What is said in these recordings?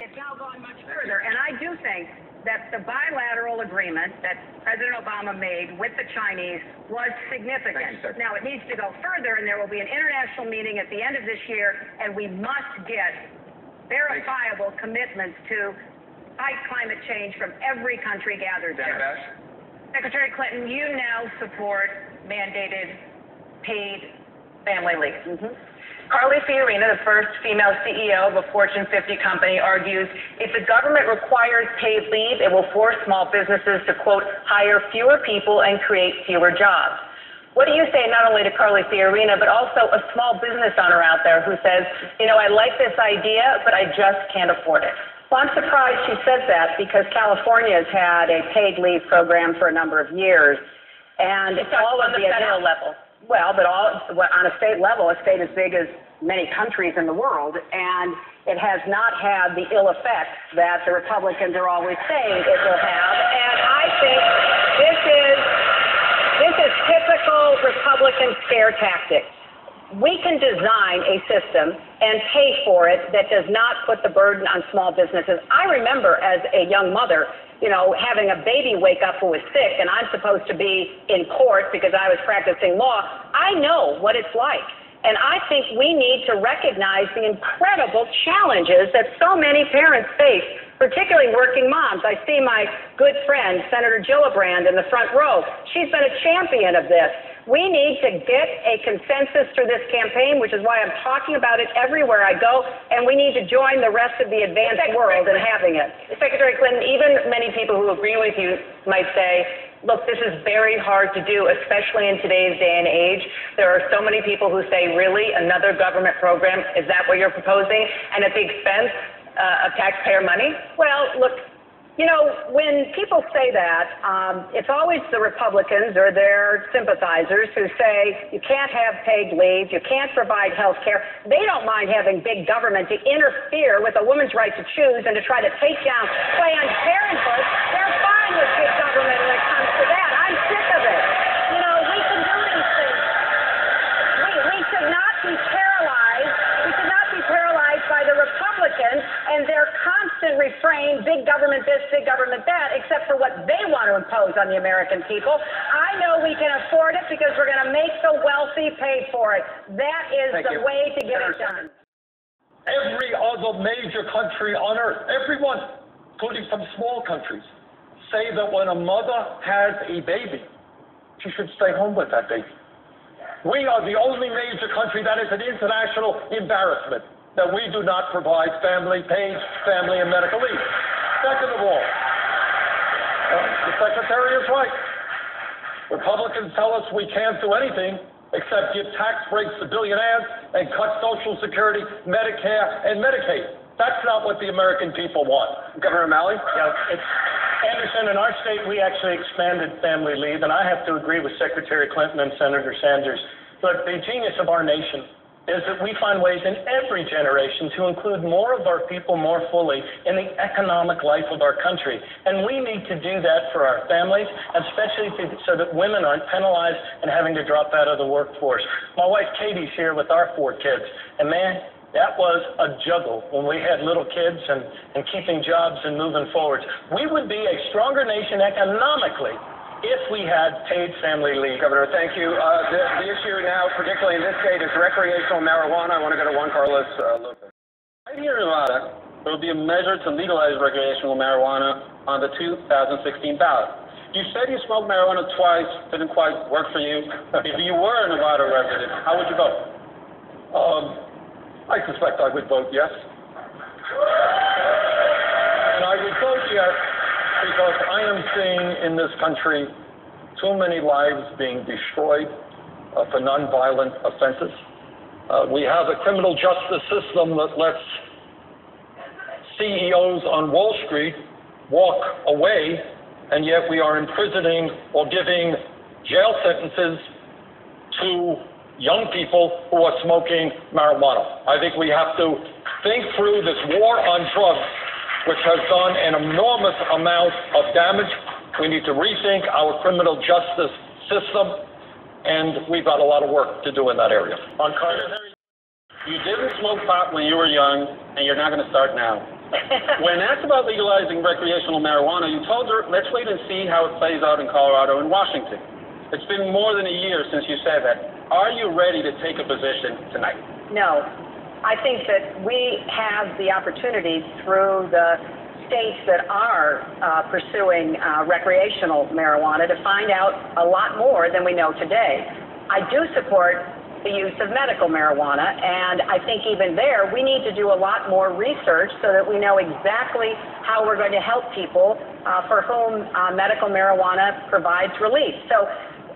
it's now gone much further. And I do think that the bilateral agreement that President Obama made with the Chinese was significant. Now, it needs to go further, and there will be an international meeting at the end of this year, and we must get verifiable commitments to fight climate change from every country gathered there. Secretary Clinton, you now support mandated paid family leave. Carly Fiorina, the first female CEO of a Fortune 50 company, argues if the government requires paid leave, it will force small businesses to, quote, hire fewer people and create fewer jobs. What do you say not only to Carly Fiorina, but also a small business owner out there who says, you know, I like this idea, but I just can't afford it? Well, I'm surprised she says that because California has had a paid leave program for a number of years. And it's all on the federal level. Well, but on a state level, a state as big as many countries in the world, and it has not had the ill effects that the Republicans are always saying it will have. And I think this is typical Republican scare tactics. We can design a system and pay for it that does not put the burden on small businesses. I remember as a young mother, you know, having a baby wake up who was sick, and I'm supposed to be in court because I was practicing law. I know what it's like. And I think we need to recognize the incredible challenges that so many parents face, particularly working moms. I see my good friend, Senator Gillibrand, in the front row. She's been a champion of this. We need to get a consensus through this campaign, which is why I'm talking about it everywhere I go, and we need to join the rest of the advanced world in having it. Secretary Clinton, even many people who agree with you might say, look, this is very hard to do, especially in today's day and age. There are so many people who say, really, another government program? Is that what you're proposing? And at the expense of taxpayer money? Well, look, you know, when people say that, it's always the Republicans or their sympathizers who say you can't have paid leave, you can't provide health care. They don't mind having big government to interfere with a woman's right to choose and to try to take down Planned Parenthood. They're fine with big government when it comes to that. I'm sick of it. You know, we can do these things. We should not be paralyzed. We should not be paralyzed by the Republicans and their constant refrain, big government this, big government that, except for what they want to impose on the American people. I know we can afford it because we're going to make the wealthy pay for it. That is the way to get it done. Every other major country on earth, everyone, including some small countries, say that when a mother has a baby, she should stay home with that baby. We are the only major country that is an international embarrassment that we do not provide paid family and medical leave. Second of all, the Secretary is right. Republicans tell us we can't do anything except give tax breaks to billionaires and cut Social Security, Medicare, and Medicaid. That's not what the American people want. Governor O'Malley? Yeah, Anderson, in our state, we actually expanded family leave, and I have to agree with Secretary Clinton and Senator Sanders. Look, the genius of our nation is that we find ways in every generation to include more of our people more fully in the economic life of our country. And we need to do that for our families, especially so that women aren't penalized and having to drop out of the workforce. My wife Katie's here with our 4 kids, and man, that was a juggle when we had little kids and keeping jobs and moving forward. We would be a stronger nation economically if we had paid family leave. Governor, thank you. The issue now, particularly in this state, is recreational marijuana. I want to go to Juan Carlos Lopez. Right here in Nevada, there will be a measure to legalize recreational marijuana on the 2016 ballot. You said you smoked marijuana twice, didn't quite work for you. If you were a Nevada resident, how would you vote? I suspect I would vote yes. And I would vote yes because I am seeing in this country too many lives being destroyed for nonviolent offenses. We have a criminal justice system that lets CEOs on Wall Street walk away, and yet we are imprisoning or giving jail sentences to young people who are smoking marijuana. I think we have to think through this war on drugs, which has done an enormous amount of damage. We need to rethink our criminal justice system, and we've got a lot of work to do in that area. On Carter, you didn't smoke pot when you were young, and you're not going to start now. When asked about legalizing recreational marijuana, you told her, let's wait and see how it plays out in Colorado and Washington. It's been more than a year since you said that. Are you ready to take a position tonight? No. I think that we have the opportunity through the states that are pursuing recreational marijuana to find out a lot more than we know today. I do support the use of medical marijuana, and I think even there we need to do a lot more research so that we know exactly how we're going to help people for whom medical marijuana provides relief. So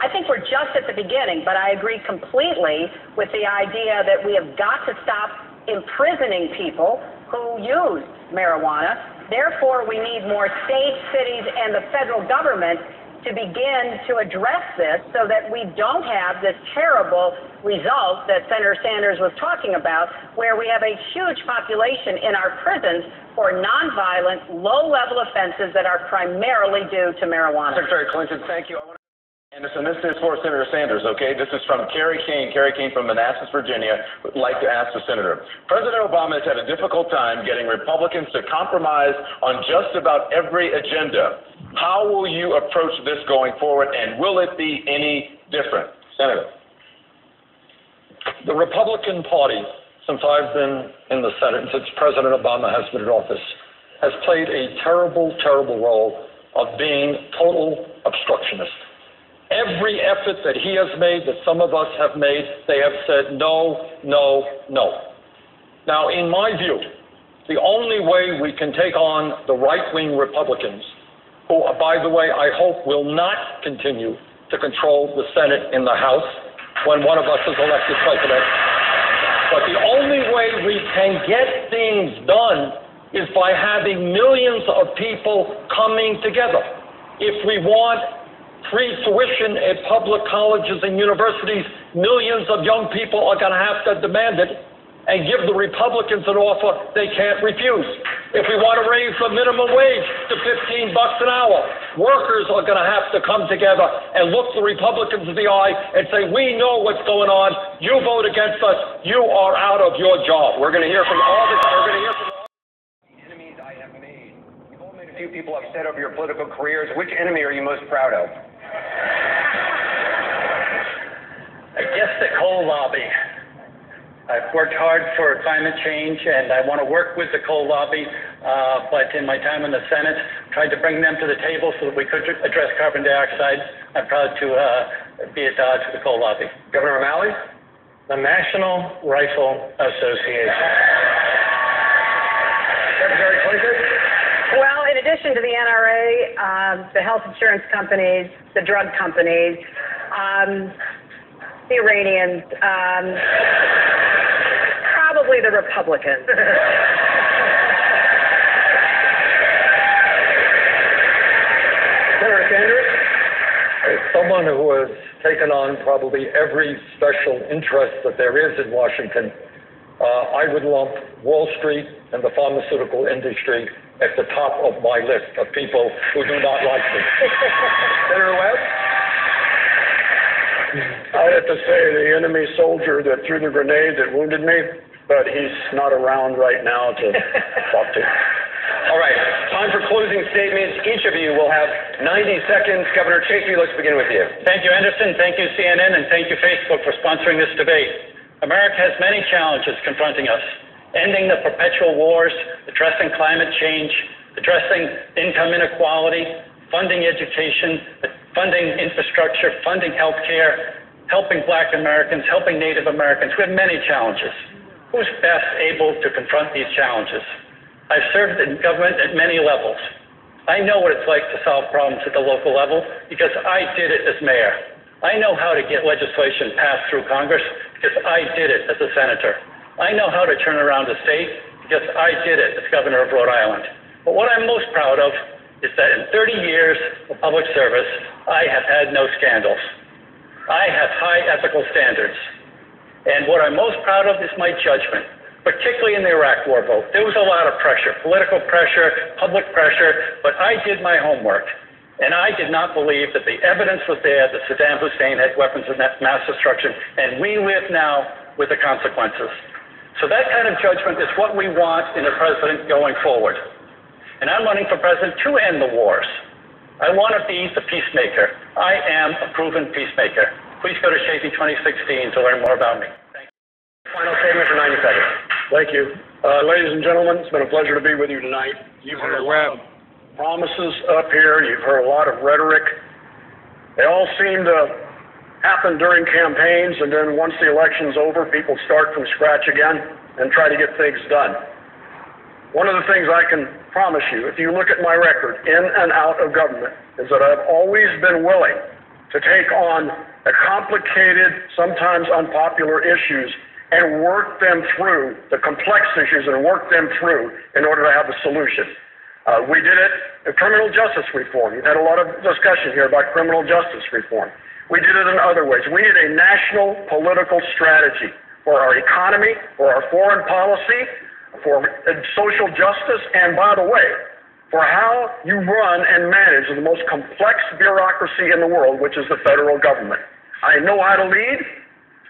I think we're just at the beginning, but I agree completely with the idea that we have got to stop imprisoning people who use marijuana. Therefore, we need more states, cities, and the federal government to begin to address this so that we don't have this terrible result that Senator Sanders was talking about, where we have a huge population in our prisons for nonviolent, low-level offenses that are primarily due to marijuana. Secretary Clinton, thank you. Anderson, this is for Senator Sanders, okay? This is from Carrie King from Manassas, Virginia, would like to ask the Senator. President Obama has had a difficult time getting Republicans to compromise on just about every agenda. How will you approach this going forward, and will it be any different? Senator. The Republican Party, since I've been in the Senate and since President Obama has been in office, has played a terrible, terrible role of being total obstructionist. Every effort that he has made, that some of us have made, they have said no, no, no. Now, in my view, the only way we can take on the right-wing Republicans, who, by the way, I hope will not continue to control the Senate and the House when one of us is elected president, but the only way we can get things done is by having millions of people coming together. If we want free tuition at public colleges and universities, millions of young people are going to have to demand it and give the Republicans an offer they can't refuse. If we want to raise the minimum wage to $15 an hour, workers are going to have to come together and look the Republicans in the eye and say, we know what's going on. You vote against us. You are out of your job. We're going to hear from all the enemies I have made. You've all made a few people upset over your political careers. Which enemy are you most proud of? I guess the coal lobby. I've worked hard for climate change, and I want to work with the coal lobby, but in my time in the Senate, tried to bring them to the table so that we could address carbon dioxide. I'm proud to be at odds with the coal lobby. Governor O'Malley? The National Rifle Association. Secretary Clinton? Well, in addition to the NRA, the health insurance companies, the drug companies, the Iranians, probably the Republicans. Senator Sanders? As someone who has taken on probably every special interest that there is in Washington, I would lump Wall Street and the pharmaceutical industry at the top of my list of people who do not like me. Senator Webb? I have to say, the enemy soldier that threw the grenade that wounded me, but he's not around right now to talk to. All right, time for closing statements. Each of you will have 90 seconds. Governor Chafee, let's begin with you. Thank you, Anderson. Thank you, CNN, and thank you, Facebook, for sponsoring this debate. America has many challenges confronting us. Ending the perpetual wars, addressing climate change, addressing income inequality, funding education, funding infrastructure, funding health care, helping Black Americans, helping Native Americans. We have many challenges. Who's best able to confront these challenges? I've served in government at many levels. I know what it's like to solve problems at the local level because I did it as mayor. I know how to get legislation passed through Congress because I did it as a senator. I know how to turn around a state because I did it as governor of Rhode Island. But what I'm most proud of is that in 30 years of public service, I have had no scandals. I have high ethical standards. And what I'm most proud of is my judgment, particularly in the Iraq War vote. There was a lot of pressure, political pressure, public pressure, but I did my homework. And I did not believe that the evidence was there that Saddam Hussein had weapons of mass destruction, and we live now with the consequences. So that kind of judgment is what we want in a president going forward. And I'm running for president to end the wars. I want to be the peacemaker. I am a proven peacemaker. Please go to Shaping 2016 to learn more about me. Thank you. Final statement for 90 seconds. Thank you. Ladies and gentlemen, it's been a pleasure to be with you tonight. You've heard a lot of promises up here. You've heard a lot of rhetoric. They all seem to happen during campaigns, and then once the election's over, people start from scratch again and try to get things done. One of the things I can promise you, if you look at my record in and out of government, is that I've always been willing to take on the complicated, sometimes unpopular issues and work them through, the complex issues, and work them through in order to have a solution. We did it in criminal justice reform. We've had a lot of discussion here about criminal justice reform. We did it in other ways. We need a national political strategy for our economy, for our foreign policy, for social justice, and by the way, for how you run and manage the most complex bureaucracy in the world, which is the federal government. I know how to lead.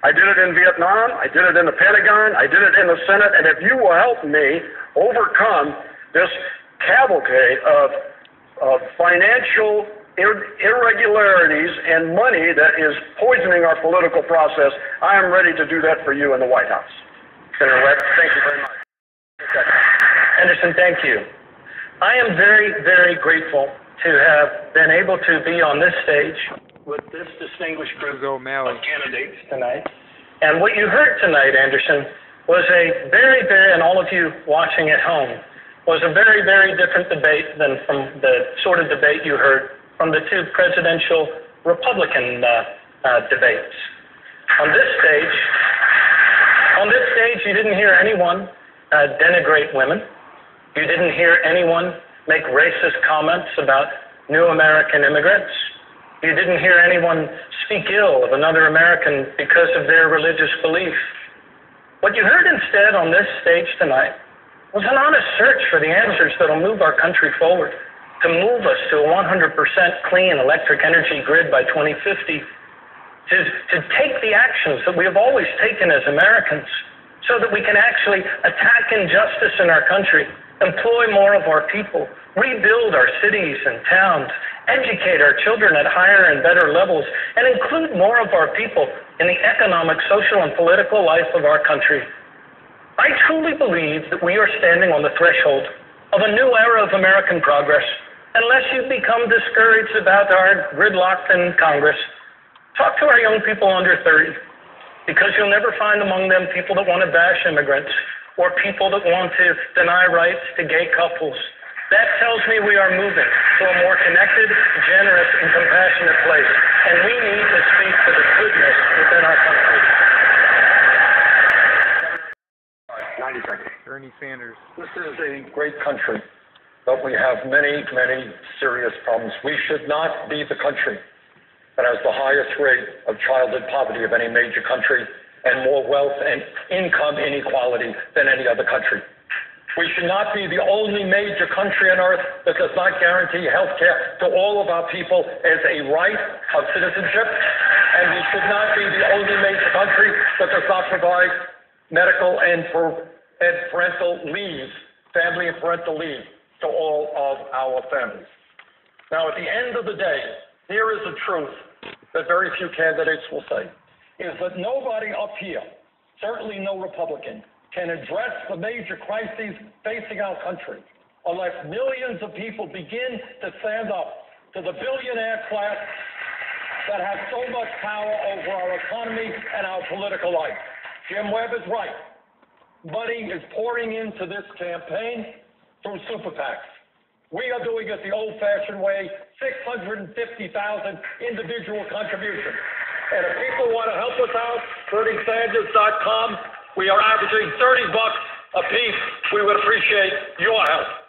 I did it in Vietnam. I did it in the Pentagon. I did it in the Senate. And if you will help me overcome this cavalcade of financial irregularities and money that is poisoning our political process, I am ready to do that for you in the White House. Senator Webb, thank you very much. Anderson, thank you. I am very, very grateful to have been able to be on this stage with this distinguished group of candidates tonight. And what you heard tonight, Anderson, was a very, and all of you watching at home, was a very, very different debate than from the sort of debate you heard from the two presidential Republican debates. On this stage, you didn't hear anyone denigrate women. You didn't hear anyone make racist comments about new American immigrants. You didn't hear anyone speak ill of another American because of their religious belief. What you heard instead on this stage tonight was an honest search for the answers that will move our country forward, to move us to a 100% clean electric energy grid by 2050, to take the actions that we have always taken as Americans so that we can actually attack injustice in our country, employ more of our people, rebuild our cities and towns, educate our children at higher and better levels, and include more of our people in the economic, social, and political life of our country. I truly believe that we are standing on the threshold of a new era of American progress. Unless you become discouraged about our gridlock in Congress, talk to our young people under 30, because you'll never find among them people that want to bash immigrants or people that want to deny rights to gay couples. That tells me we are moving to a more connected, generous, and compassionate place, and we need to speak to the goodness within our country. 90 seconds. Bernie Sanders. This is a great country, but we have many, many serious problems. We should not be the country that has the highest rate of childhood poverty of any major country and more wealth and income inequality than any other country. We should not be the only major country on earth that does not guarantee health care to all of our people as a right of citizenship, and we should not be the only major country that does not provide medical and parental leave, family and parental leave, to all of our families. Now, at the end of the day, here is the truth that very few candidates will say, is that nobody up here, certainly no Republican, can address the major crises facing our country unless millions of people begin to stand up to the billionaire class that has so much power over our economy and our political life. Jim Webb is right. Money is pouring into this campaign through super PACs. We are doing it the old-fashioned way, 650,000 individual contributions. And if people want to help us out, BernieSanders.com, we are averaging $30 a piece. We would appreciate your help.